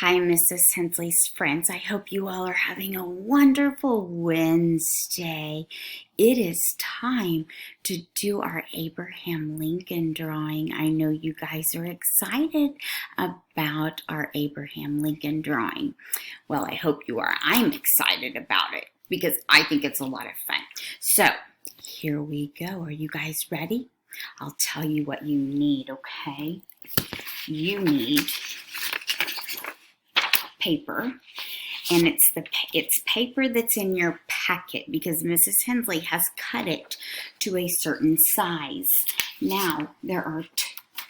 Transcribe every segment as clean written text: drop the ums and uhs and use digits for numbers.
Hi, Mrs. Hensley's friends. I hope you all are having a wonderful Wednesday. It is time to do our Abraham Lincoln drawing. I know you guys are excited about our Abraham Lincoln drawing. Well, I hope you are. I'm excited about it because I think it's a lot of fun. So, here we go. Are you guys ready? I'll tell you what you need, okay? You need paper, and it's paper that's in your packet because Mrs. Hensley has cut it to a certain size. Now there are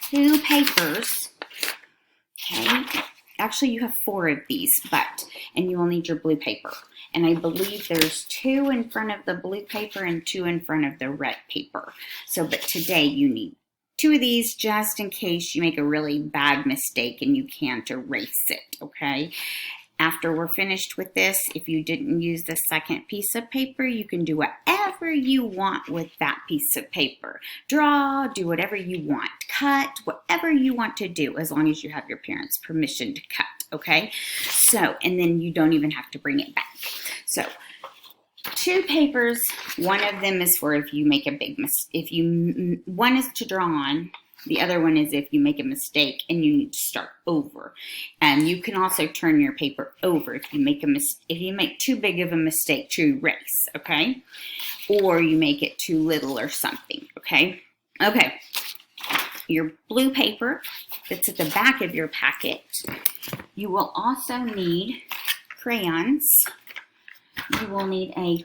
two papers, okay? Actually, you have 4 of these, and you will need your blue paper. And I believe there's 2 in front of the blue paper and 2 in front of the red paper. But today you need 2 of these just in case you make a really bad mistake and you can't erase it, okay? After we're finished with this, if you didn't use the second piece of paper, you can do whatever you want with that piece of paper. Draw, do whatever you want, cut, whatever you want to do, as long as you have your parents' permission to cut, okay? And then you don't even have to bring it back. 2 papers, one of them is for if you make a big mistake. One is to draw on, the other one is if you make a mistake and you need to start over. And you can also turn your paper over if you make too big of a mistake to erase, okay? Or you make it too little or something, okay? Okay, your blue paper that's at the back of your packet. You will also need crayons. You will need a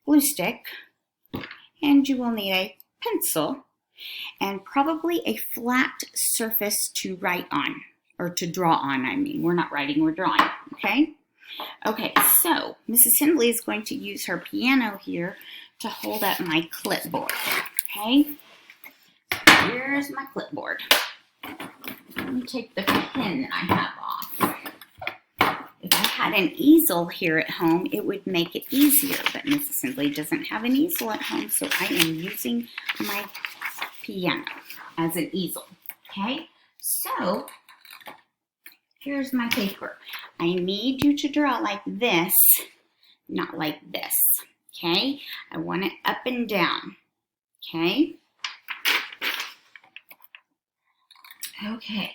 glue stick, and you will need a pencil, and probably a flat surface to write on, or to draw on, I mean. We're not writing, we're drawing, okay? Okay, so Mrs. Hensley is going to use her piano here to hold up my clipboard, okay? Here's my clipboard. Let me take the pen that I have off. If I had an easel here at home, it would make it easier, but Mrs. Hensley doesn't have an easel at home, so I am using my piano as an easel, okay? So, here's my paper. I need you to draw like this, not like this, okay? I want it up and down, okay? Okay.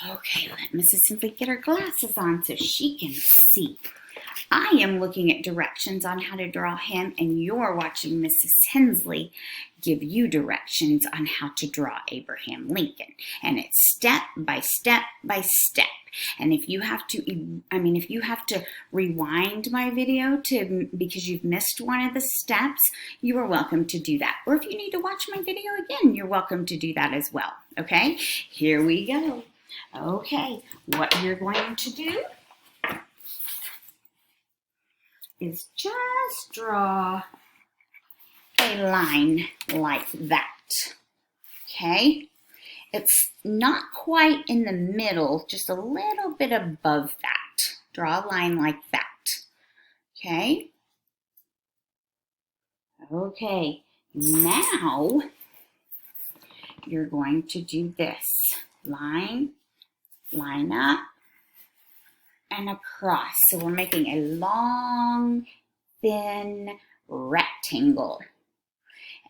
Okay, let Mrs. Hensley get her glasses on so she can see. I am looking at directions on how to draw him, and you're watching Mrs. Hensley give you directions on how to draw Abraham Lincoln. And it's step by step by step. And if you have to rewind my video because you've missed one of the steps, you are welcome to do that. Or if you need to watch my video again, you're welcome to do that as well. Okay, here we go. Okay, what you're going to do is just draw a line like that, okay? It's not quite in the middle, just a little bit above that. Draw a line like that, okay? Okay, now you're going to do this. Line up, and across. So we're making a long, thin rectangle.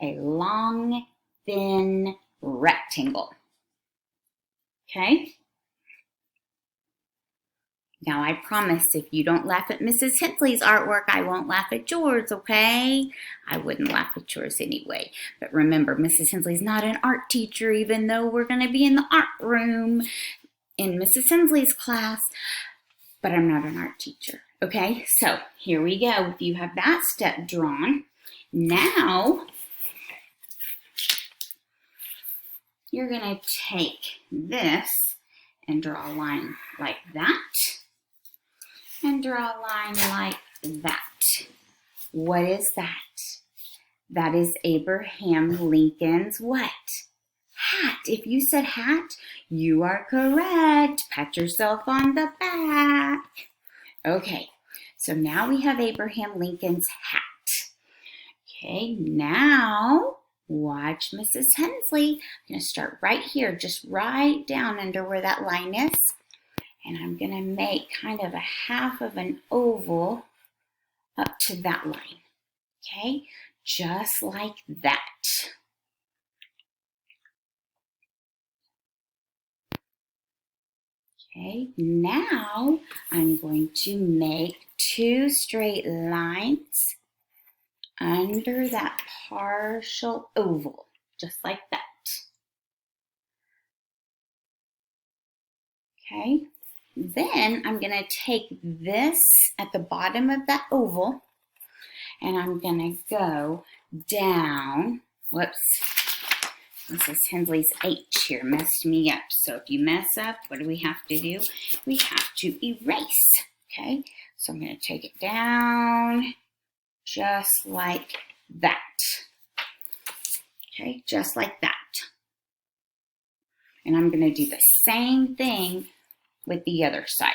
A long, thin rectangle. Okay? Now I promise if you don't laugh at Mrs. Hensley's artwork, I won't laugh at yours, okay? I wouldn't laugh at yours anyway. But remember, Mrs. Hensley's not an art teacher, even though we're going to be in the art room in Mrs. Hensley's class. But I'm not an art teacher, okay? So here we go. If you have that step drawn, now you're going to take this and draw a line like that. And draw a line like that. What is that? That is Abraham Lincoln's what? Hat. If you said hat, you are correct. Pat yourself on the back. Okay, so now we have Abraham Lincoln's hat. Okay, now Watch Mrs. Hensley. I'm going to start right here, just right down under where that line is. And I'm going to make kind of a half of an oval up to that line. Okay, just like that. Okay, now I'm going to make 2 straight lines under that partial oval, just like that. Okay, then I'm going to take this at the bottom of that oval and I'm going to go down. Whoops, Mrs. Hensley's H here messed me up. So if you mess up, what do we have to do? We have to erase. Okay, so I'm going to take it down just like that. Okay, just like that. And I'm going to do the same thing with the other side.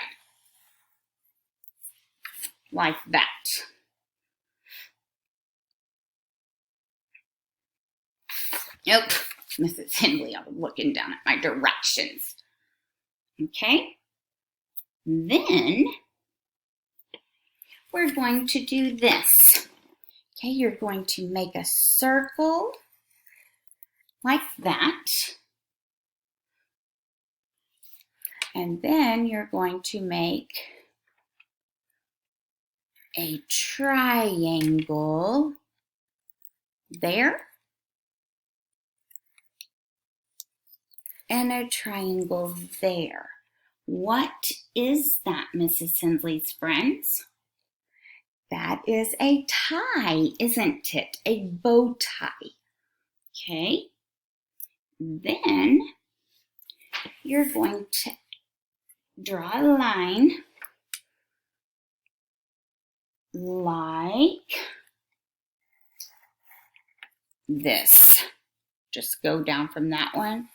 Like that. Nope, Mrs. Henley, I was looking down at my directions. Okay, then we're going to do this. Okay, you're going to make a circle like that. And then you're going to make a triangle there. And a triangle there. What is that, Mrs. Hensley's friends? That is a tie, isn't it? A bow tie. Okay. Then you're going to draw a line like this. Just go down from that one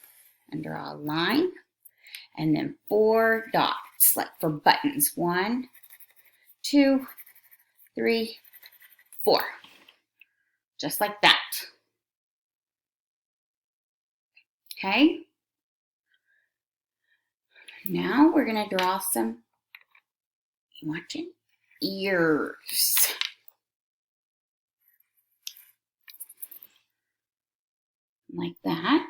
and draw a line, and then 4 dots, like for buttons. 1, 2, 3, 4. Just like that. Okay? Now we're going to draw some, you watching? Ears. Like that.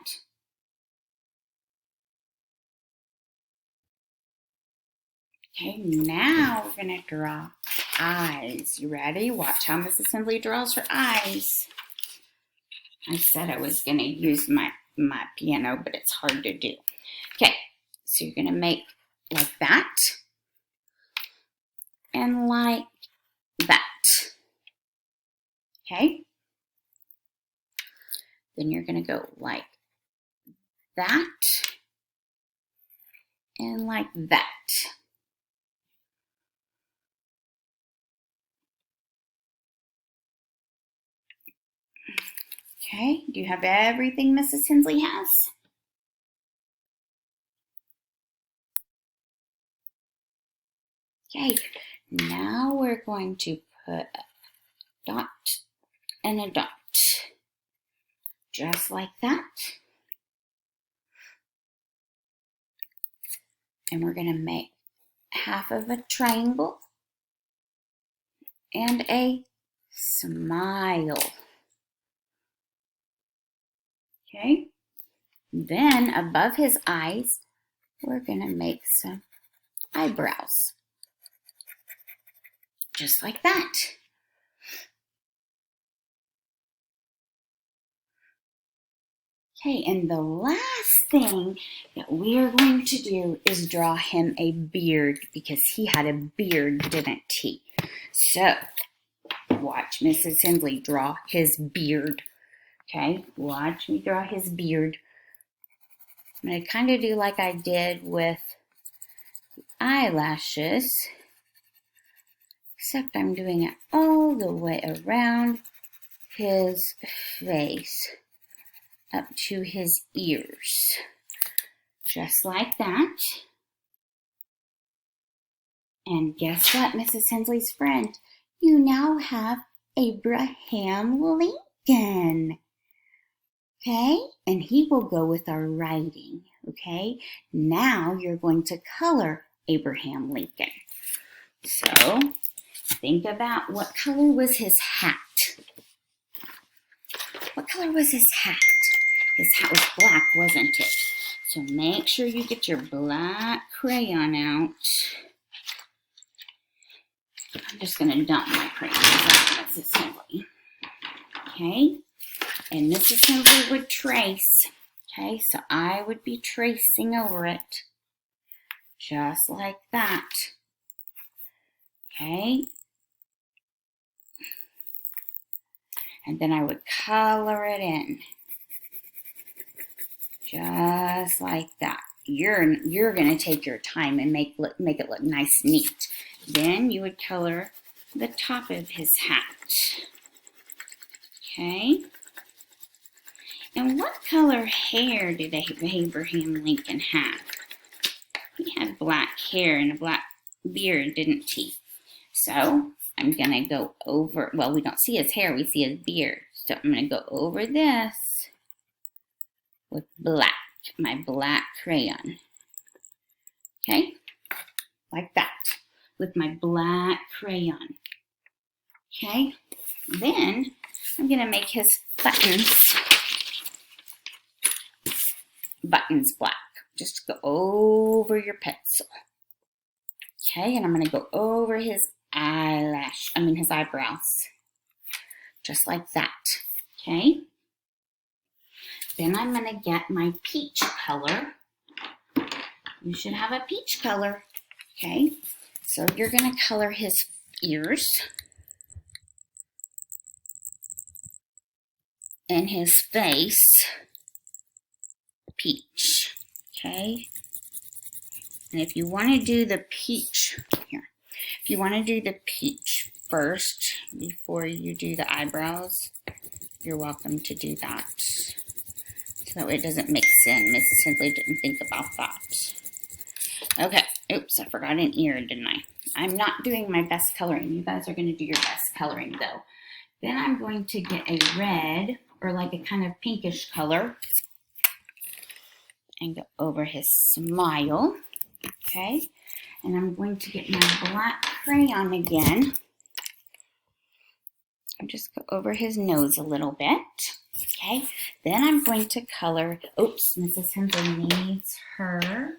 Okay, now we're going to draw eyes. You ready? Watch how Mrs. Hensley draws her eyes. I said I was going to use my piano, but it's hard to do. Okay, so you're going to make like that and like that. Okay? Then you're going to go like that and like that. Okay, do you have everything Mrs. Hensley has? Okay, now we're going to put a dot and a dot. Just like that. And we're going to make half of a triangle and a smile. Okay, then above his eyes, we're going to make some eyebrows. Just like that. Okay, and the last thing that we are going to do is draw him a beard, because he had a beard, didn't he? So, watch Mrs. Hensley draw his beard. Okay, watch me draw his beard. I'm going to kind of do like I did with eyelashes, except I'm doing it all the way around his face, up to his ears. Just like that. And guess what, Mrs. Hensley's friend? You now have Abraham Lincoln. okay? And he will go with our writing, okay? Now you're going to color Abraham Lincoln. So think about what color was his hat. What color was his hat? His hat was black, wasn't it? So make sure you get your black crayon out. I'm just going to dump my crayons out, Mrs. Hindley. Okay? And Mrs. Hindley would trace. Okay? So I would be tracing over it. Just like that. Okay? And then I would color it in. Just like that. You're going to take your time and make it look nice and neat. Then you would color the top of his hat. Okay? And what color hair did Abraham Lincoln have? He had black hair and a black beard, didn't he? So I'm going to go over, well, we don't see his hair, we see his beard. So I'm going to go over this with black, my black crayon. Okay? Like that, with my black crayon. Okay? Then I'm going to make his buttons black. Just go over your pencil. Okay, and I'm going to go over his his eyebrows. Just like that. Okay? Then I'm going to get my peach color. You should have a peach color. Okay? So you're going to color his ears and his face peach. Okay? And if you want to do the peach, if you want to do the peach first before you do the eyebrows, you're welcome to do that. So that way it doesn't mix in. Mrs. Hindley didn't think about that. Okay. Oops, I forgot an ear, didn't I? I'm not doing my best coloring. You guys are going to do your best coloring, though. Then I'm going to get a red or like a kind of pinkish color and go over his smile. Okay. And I'm going to get my black crayon again. I'll just go over his nose a little bit. Okay. Then I'm going to color, oops, Mrs. Hindley needs her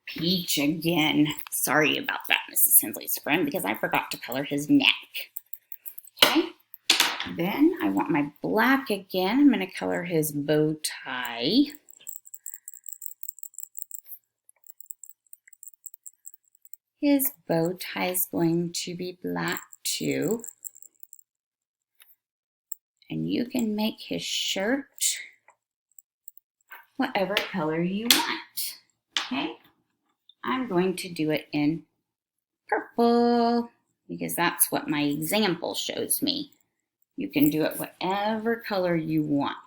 peach again. Sorry about that, Mrs. Hindley's friend, because I forgot to color his neck. Okay. Then I want my black again. I'm going to color his bow tie. His bow tie is going to be black too. And you can make his shirt whatever color you want. Okay? I'm going to do it in purple because that's what my example shows me. You can do it whatever color you want.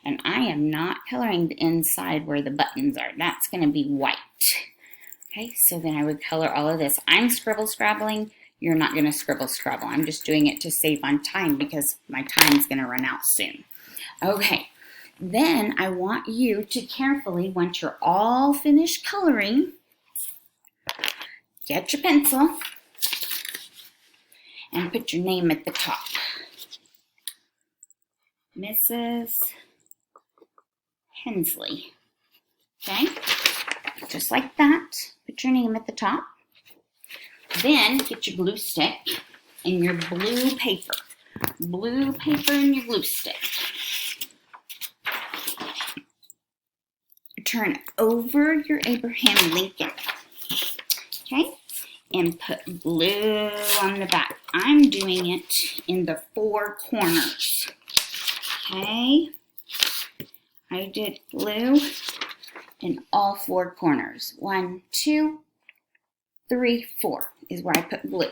And I am not coloring the inside where the buttons are. That's going to be white. Okay, so then I would color all of this. I'm scribbling. You're not going to scribble. I'm just doing it to save on time because my time's going to run out soon. Okay, then I want you to carefully, once you're all finished coloring, get your pencil and put your name at the top. Mrs. Hensley. Okay, just like that. Put your name at the top. Then get your glue stick and your blue paper. Blue paper and your glue stick. Turn over your Abraham Lincoln. Okay? And put blue on the back. I'm doing it in the 4 corners. Okay? I did blue in all 4 corners. 1, 2, 3, 4 is where I put blue.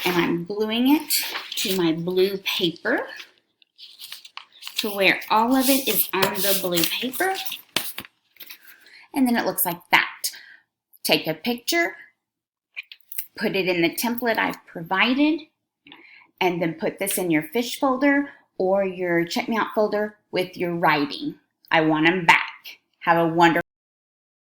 And I'm gluing it to my blue paper to where all of it is on the blue paper. And then it looks like that. Take a picture, put it in the template I've provided, and then put this in your fish folder or your check me out folder with your writing. I want them back. Have a wonderful